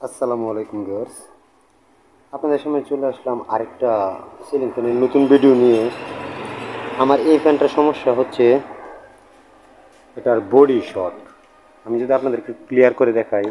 আসসালামু আলাইকুম ভিউয়ার্স, আপনাদের সামনে চলে আসলাম আরেকটা সিলিং ফ্যানের নতুন ভিডিও নিয়ে। আমার এই ফ্যানটার সমস্যা হচ্ছে এটার বডি শর্ট। আমি যদি আপনাদেরকে ক্লিয়ার করে দেখাই,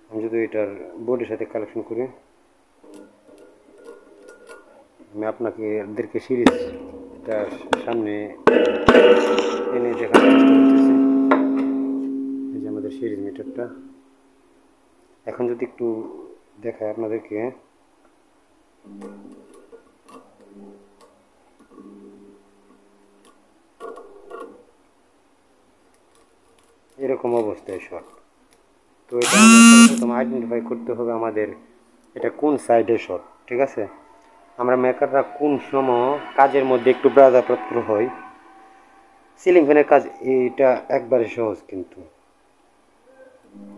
আমি যদি এটার বডির সাথে কালেকশন করি, আমি আপনাদেরকে সিরিজটার সামনে এনে দেখানোর চেষ্টা করতেছি। এই যে আমাদের সিরিজ মিটারটা, এখন যদি একটু দেখায় আপনাদেরকে, এরকম অবস্থায় শর্ট। তো এটা আমরা সর্বপ্রথম আইডেন্টিফাই করতে হবে আমাদের এটা কোন সাইডে শর্ট। ঠিক আছে, আমরা মেকাররা কোন সময় কাজের মধ্যে একটু বাধাপ্রাপ্ত হই। সিলিং ফ্যানের কাজ এটা একবারে সহজ, কিন্তু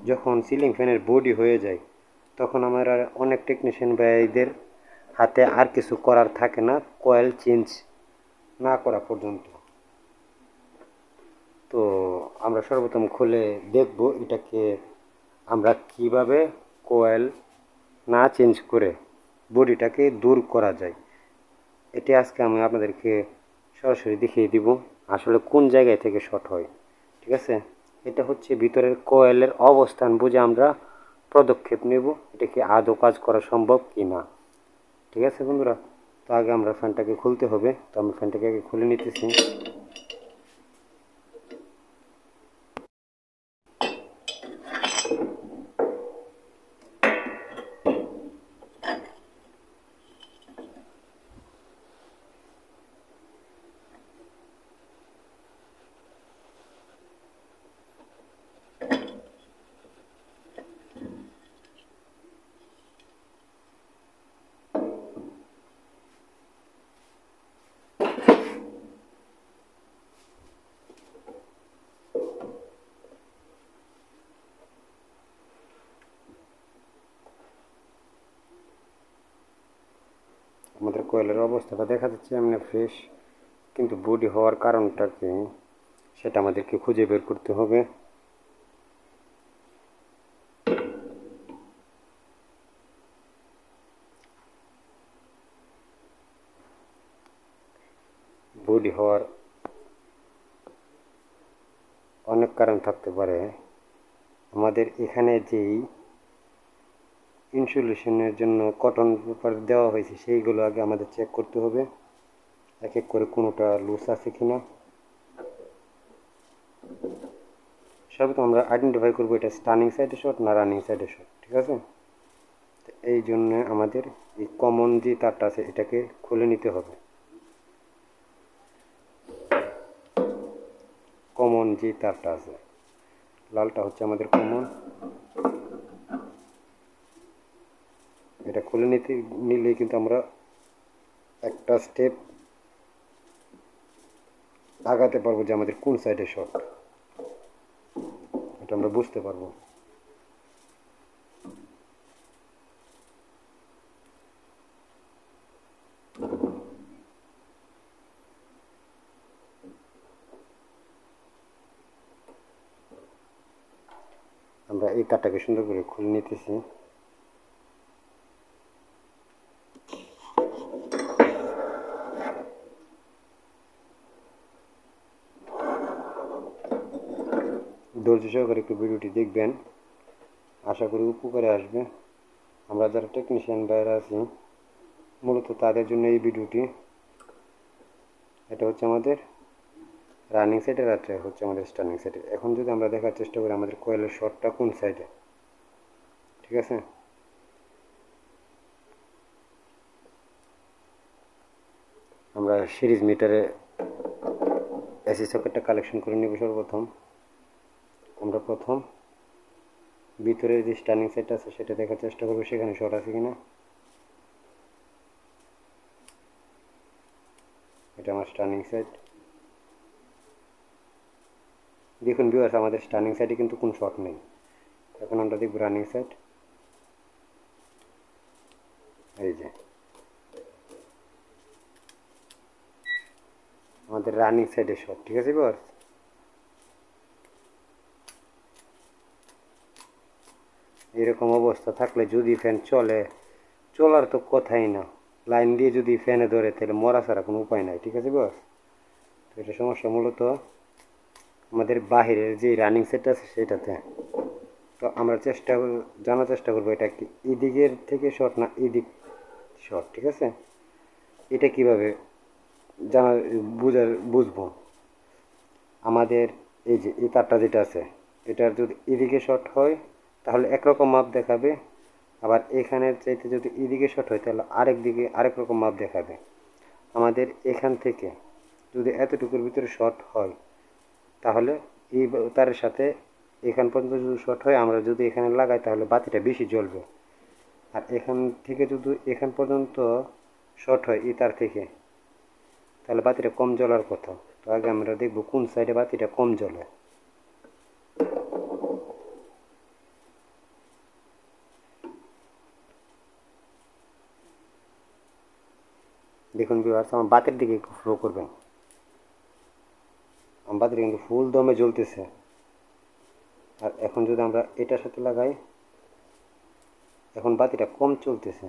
যখন সিলিং ফ্যানের বডি হয়ে যায় তখন আমরা অনেক টেকনিশিয়ান ভাইদের হাতে আর কিছু করার থাকে না কয়েল চেঞ্জ না করা পর্যন্ত। তো আমরা সর্বপ্রথম খুলে দেখব এটাকে আমরা কিভাবে কয়েল না চেঞ্জ করে বডিটাকে দূর করা যায়। এটি আজকে আমি আপনাদেরকে সরাসরি দেখিয়ে দিব আসলে কোন জায়গায় থেকে শর্ট হয়। ঠিক আছে, এটা হচ্ছে ভিতরের কয়েলের অবস্থান বুঝে আমরা পদক্ষেপ নেব, এটা কি আদৌ কাজ করা সম্ভব কি না। ঠিক আছে বন্ধুরা, তো আগে আমরা ফ্যানটাকে খুলতে হবে, তো আমি ফ্যানটাকে আগে খুলে নিতেছি। আমাদের কয়েলের অবস্থাটা দেখা যাচ্ছে এমনি ফ্রেশ, কিন্তু বডি হওয়ার কারণটা কি সেটা আমাদেরকে খুঁজে বের করতে হবে। বডি হওয়ার অনেক কারণ থাকতে পারে। আমাদের এখানে যেই ইনসুলেশনের জন্য কটন পেপার দেওয়া হয়েছে সেইগুলো আগে আমাদের চেক করতে হবে, এক এক করে কোনোটা লুজ আছে কিনা। সর্বপ্রথম আমরা আইডেন্টিফাই করবো এটা স্টার্নিং সাইডে শর্ট না রানিং সাইডে শর্ট। ঠিক আছে, এই জন্য আমাদের এই কমন যে তারটা আছে এটাকে খুলে নিতে হবে। কমন যে তারটা আছে লালটা হচ্ছে আমাদের কমন, এটা খুলে নিলেই কিন্তু আমরা একটা স্টেপ আগাতে পারবো যে আমাদের কোন সাইডে শর্ট, এটা আমরা বুঝতে পারবো। আমরা এই তারটাকে সুন্দর করে খুলে নিতেছি। ধৈর্য সহকারে একটু ভিডিওটি দেখবেন, আশা করি উপকারে আসবে। আমরা যারা টেকনিশিয়ান বাইরে আছি মূলত তাদের জন্য এই ভিডিওটি। এটা হচ্ছে আমাদের রানিং সাইডে, রাত্রে হচ্ছে আমাদের স্টার্নিং সাইডে। এখন যদি আমরা দেখার চেষ্টা করি আমাদের কয়েলের শর্টটা কোন সাইডে। ঠিক আছে, আমরা সিরিজ মিটারে এসি সকেটটা কালেকশন করে নেব। সর্বপ্রথম আমরা ভিতরের যে স্টার্নিং সাইডটা আছে সেটা দেখার চেষ্টা করবো সেখানে শর্ট আছে কিনা। এটা আমার স্টার্নিং সাইড। দেখুন ভিউয়ার্স, আমাদের স্টার্নিং সাইডে কিন্তু কোনো শর্ট নেই। এখন আমরা দেখব রানিং সাইড। এই যে আমাদের রানিং সাইডে শর্ট। ঠিক আছে ভিউয়ার্স, এরকম অবস্থা থাকলে যদি ফ্যান চলে, চলার তো কথাই না, লাইন দিয়ে যদি ফ্যানে ধরে তাহলে মরা ছাড়া কোনো উপায় নাই। ঠিক আছে বস? তো এটা সমস্যা মূলত আমাদের বাহিরের যে রানিং সেট আছে সেটাতে। তো আমরা জানার চেষ্টা করবো এটা কি এদিকের থেকে শর্ট না এদিক শর্ট। ঠিক আছে, এটা কিভাবে জানা বুঝবো? আমাদের এই যে এই তারটা যেটা আছে, এটার যদি এদিকে শর্ট হয় তাহলে একরকম মাপ দেখাবে, আবার এখানের চাইতে যদি এদিকে শর্ট হয় তাহলে আরেক রকম মাপ দেখাবে। আমাদের এখান থেকে যদি এতটুকুর ভিতরে শর্ট হয় তাহলে এই তারের সাথে এখান পর্যন্ত যদি শর্ট হয়, আমরা যদি এখানে লাগাই তাহলে বাতিটা বেশি জ্বলবে। আর এখান থেকে যদি এখান পর্যন্ত শর্ট হয় এই তার থেকে, তাহলে বাতিটা কম জ্বলার কথা। তো আগে আমরা দেখব কোন সাইডে বাতিটা কম জ্বলে। দেখুন ভিউয়ার্স, আমার বাতির দিকে একটু ফলো করবেন। আমার বাতিটা কিন্তু ফুল দমে জ্বলতেছে। আর এখন যদি আমরা এটার সাথে লাগাই, এখন বাতিটা কম চলতেছে।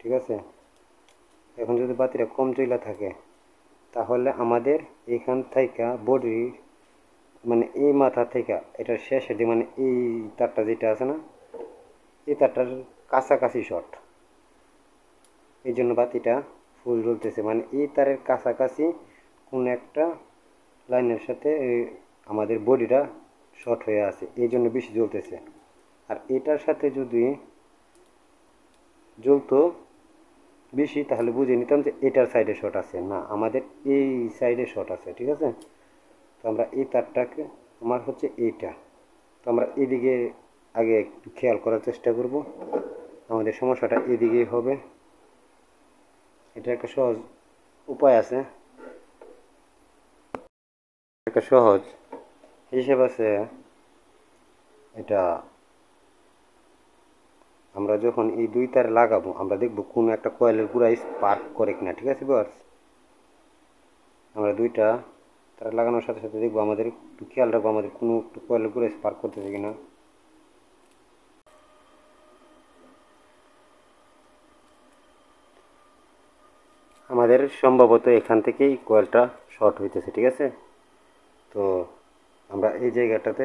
ঠিক আছে, এখন যদি বাতিটা কম জ্বলা থাকে তাহলে আমাদের এখান থেকে বডি মানে এই মাথা থেকে এটার শেষের দিকে মানে এই তারটা যেটা আছে না, এই তারটার কাছাকাছি শর্ট, এই জন্য বাতিটা ফুল জ্বলতেছে। মানে এই তারের কাছাকাছি কোন একটা লাইনের সাথে আমাদের বডিটা শর্ট হয়ে আছে, এই জন্য বেশি জ্বলতেছে। আর এটার সাথে যদি জ্বলতো বেশি তাহলে বুঝে নিতাম যে এটার সাইডে শর্ট আছে, না আমাদের এই সাইডে শর্ট আছে। ঠিক আছে, তো আমরা এই তারটাকে আমার হচ্ছে এইটা, তো আমরা এদিকে আগে একটু খেয়াল করার চেষ্টা করব। আমাদের সমস্যাটা এদিকেই হবে। এটা একটা সহজ উপায় আছে, একটা সহজ হিসেব আছে। এটা আমরা যখন এই দুই তারে লাগাবো আমরা দেখব কোনো একটা কয়েলের গুঁড়া স্পার্ক করে কিনা। ঠিক আছে বস? আমরা দুইটা তার লাগানোর সাথে সাথে দেখবো, আমাদের একটু খেয়াল রাখবো আমাদের কোনো একটু কয়েলের গুঁড়া স্পার্ক করতেছে কিনা। আমাদের সম্ভবত এখান থেকেই কয়েলটা শর্ট হইতেছে। ঠিক আছে, তো আমরা এই জায়গাটাতে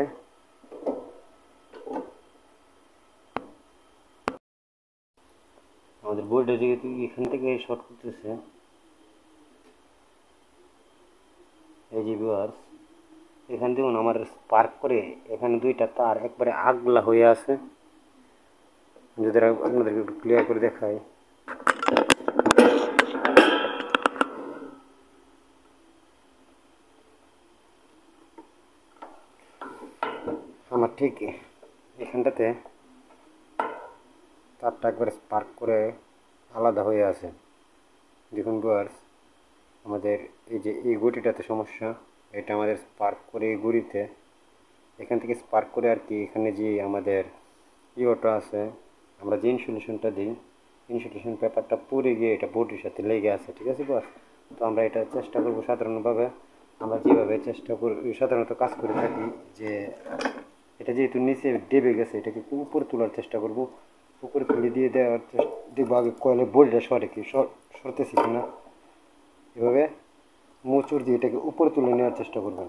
আমাদের বোর্ডের যেহেতু এখান থেকে শর্ট করতেছে, এই যে ভিউয়ার্স এখান দেখুন আমার স্পার্ক করে এখানে দুইটা তার একবারে আগলা হয়ে আছে। যদি আপনাদেরকে একটু ক্লিয়ার করে দেখাই, আমার ঠিক এখানটাতে তারটা একবারে স্পার্ক করে আলাদা হয়ে আছে। দেখুন ভিউয়ার্স, আমাদের এই যে এই গুটিটাতে সমস্যা, এটা আমাদের স্পার্ক করে এই গুড়িতে এখান থেকে স্পার্ক করে আর কি এখানে যে আমাদের ইওটা আছে, আমরা যে ইনসুলেশনটা দিই ইনসুলেশন পেপারটা পুড়ে গিয়ে এটা বোর্ডের সাথে লেগে আছে। ঠিক আছে বস? তো আমরা এটা চেষ্টা করব সাধারণভাবে আমরা যেভাবে চেষ্টা করি সাধারণত কাজ করে থাকি, যে এটা যেহেতু নিচে ডেবে গেছে এটাকে উপরে তোলার চেষ্টা করব। উপরে তুলে দিয়ে দেওয়ার চেষ্টা দেখবো আগে কয়েলের বডিটা সরে কি সরতেছি কিনা। এভাবে মোচড় দিয়ে এটাকে উপরে তুলে নেওয়ার চেষ্টা করবেন।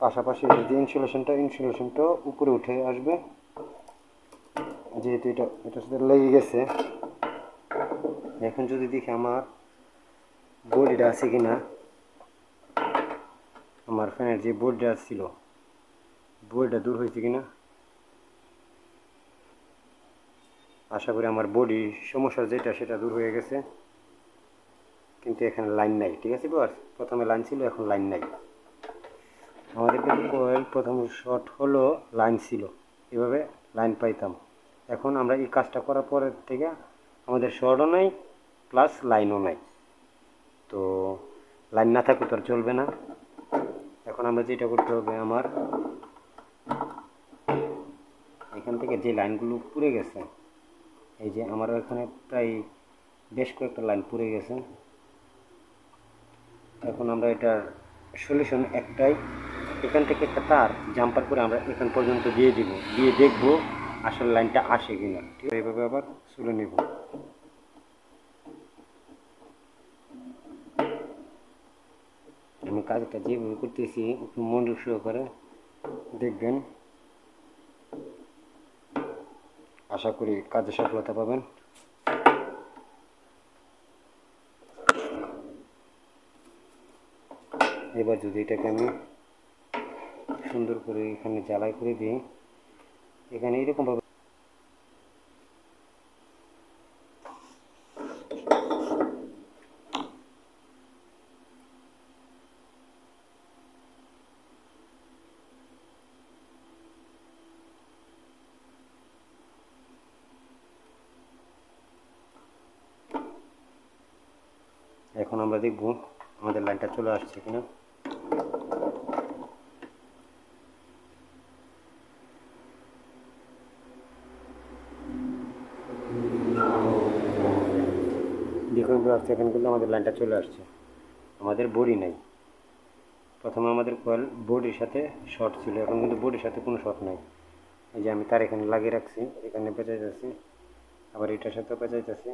পাশাপাশি যে ইনসুলেশনটা উপরে উঠে আসবে, যেহেতু এটার সাথে লেগে গেছে। এখন যদি দেখি আমার বডিটা আছে কিনা, আমার ফ্যানের যে বডিটা ছিল বডিটা দূর হয়েছে কিনা। আশা করি আমার বডি সমস্যা যেটা সেটা দূর হয়ে গেছে, কিন্তু এখানে লাইন নাই। ঠিক আছে বস? প্রথমে লাইন ছিল, এখন লাইন নাই। আমাদের কিন্তু কোয়েল প্রথম শর্ট হলো লাইন ছিল, এভাবে লাইন পাইতাম। এখন আমরা এই কাজটা করার পরের থেকে আমাদের শর্টও নাই প্লাস লাইনও নাই। তো লাইন না থাকলে তো আর চলবে না। এখন আমরা যেটা করতে হবে, আমার এখান থেকে যে লাইনগুলো পুড়ে গেছে, এই যে আমার এখানে প্রায় বেশ কয়েকটা লাইন পুড়ে গেছে। এখন আমরা এটার সলিউশন একটাই, এখান থেকে একটা তার জাম্পার করে আমরা এখান পর্যন্ত দিয়ে দিব, দিয়ে দেখবো আসলে লাইনটা আসে কিনা। ঠিক আছে, এইভাবে আবার চলে নিব। আমি কাজটা যেভাবে করতেছি একটু মনোযোগ সহকারে দেখবেন, আশা করি কাজে সফলতা পাবেন। এবার যদি এটাকে আমি সুন্দর করে এখানে জ্বালাই করে দিই, এখানে এরকমভাবে এখন আমরা দেখব আমাদের লাইনটা চলে আসছে কিনা। দেখুন আসছে, এখানে কিন্তু আমাদের লাইনটা চলে আসছে। আমাদের বডি নাই, প্রথমে আমাদের কয়েল বডির সাথে শর্ট ছিল, এখন কিন্তু বডির সাথে কোনো শর্ট নাই। এই যে আমি তার এখানে লাগিয়ে রাখছি, এখানে পেঁচাইতেছি, আবার এটার সাথেও পেঁচাইতেছি,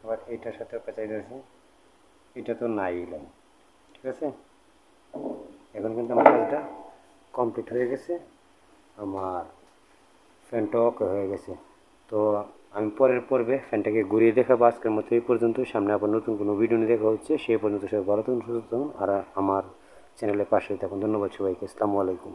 আবার এইটার সাথেও পেঁচাইতেছি, এটা তো নাই লাইন। ঠিক আছে, এখন কিন্তু আমার কাজটা কমপ্লিট হয়ে গেছে, আমার ফ্যানটা ওকে হয়ে গেছে। তো আমি পরের পর্বে ফ্যানটাকে ঘুরিয়ে দেখাবো। আজকের মতো এই পর্যন্ত, সামনে আবার নতুন কোনো ভিডিও নিয়ে দেখা হচ্ছে। সেই পর্যন্ত সবাই ভালো থাকুন, সুস্থ থাকুন, আর আমার চ্যানেলের পাশে থাকুন। ধন্যবাদ সবাইকে, আসসালামু আলাইকুম।